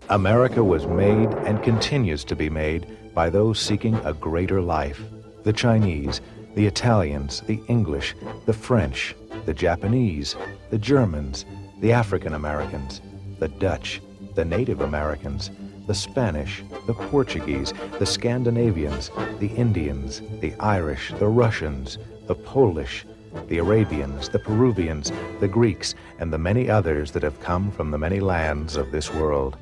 America was made and continues to be made by those seeking a greater life. The Chinese, the Italians, the English, the French, the Japanese, the Germans, the African Americans, the Dutch, the Native Americans, the Spanish, the Portuguese, the Scandinavians, the Indians, the Irish, the Russians, the Polish, the Arabians, the Peruvians, the Greeks, and the many others that have come from the many lands of this world.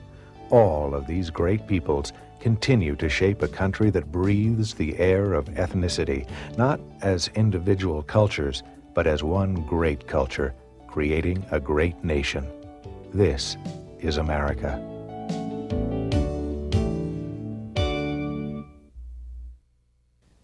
All of these great peoples continue to shape a country that breathes the air of ethnicity, not as individual cultures, but as one great culture, creating a great nation. This is America.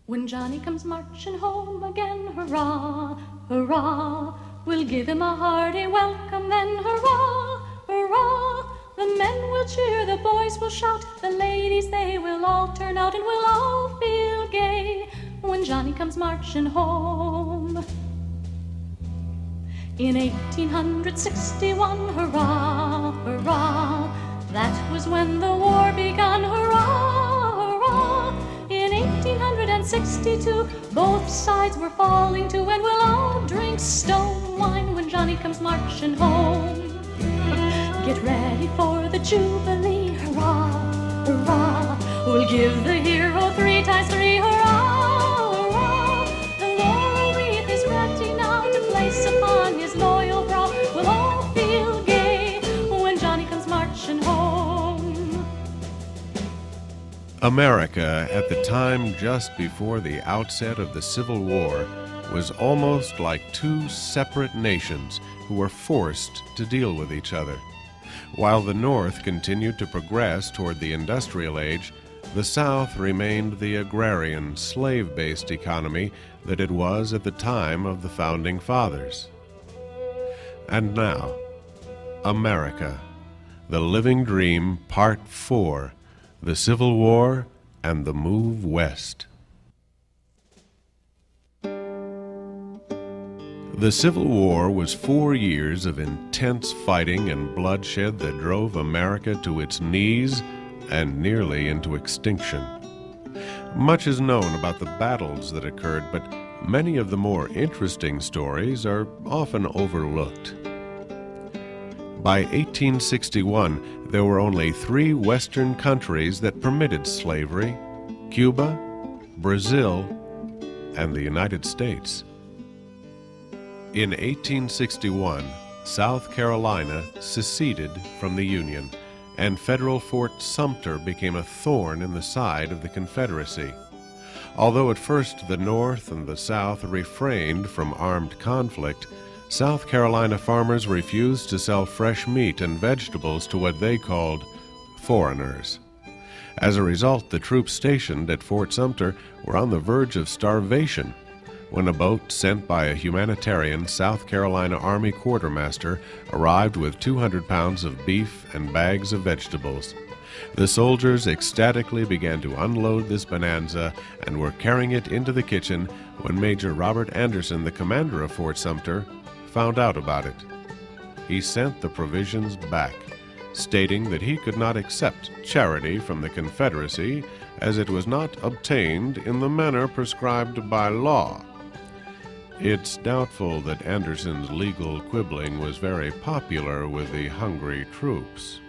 When Johnny comes marching home again, hurrah, hurrah, we'll give him a hearty welcome then, hurrah, hurrah. The men will cheer, the boys will shout, the ladies, they will all turn out, and we'll all feel gay when Johnny comes marching home. In 1861, hurrah, hurrah, that was when the war begun, hurrah, hurrah. In 1862, both sides were falling to, and we'll all drink stone wine when Johnny comes marching home. Get ready for the Jubilee, hurrah, hurrah. We'll give the hero 3 times 3, hurrah, hurrah. The laurel wreath is ready now to place upon his loyal brow. We'll all feel gay when Johnny comes marching home. America, at the time just before the outset of the Civil War, was almost like 2 separate nations who were forced to deal with each other. While the North continued to progress toward the industrial age, the South remained the agrarian, slave-based economy that it was at the time of the Founding Fathers. And now, America, the Living Dream, Part 4, the Civil War and the Move West. The Civil War was 4 years of intense fighting and bloodshed that drove America to its knees and nearly into extinction. Much is known about the battles that occurred, but many of the more interesting stories are often overlooked. By 1861, there were only 3 Western countries that permitted slavery: Cuba, Brazil, and the United States. In 1861, South Carolina seceded from the Union, and federal Fort Sumter became a thorn in the side of the Confederacy. Although at first the North and the South refrained from armed conflict, South Carolina farmers refused to sell fresh meat and vegetables to what they called foreigners. As a result, the troops stationed at Fort Sumter were on the verge of starvation when a boat sent by a humanitarian South Carolina Army quartermaster arrived with 200 pounds of beef and bags of vegetables. The soldiers ecstatically began to unload this bonanza and were carrying it into the kitchen when Major Robert Anderson, the commander of Fort Sumter, found out about it. He sent the provisions back, stating that he could not accept charity from the Confederacy as it was not obtained in the manner prescribed by law. It's doubtful that Anderson's legal quibbling was very popular with the hungry troops.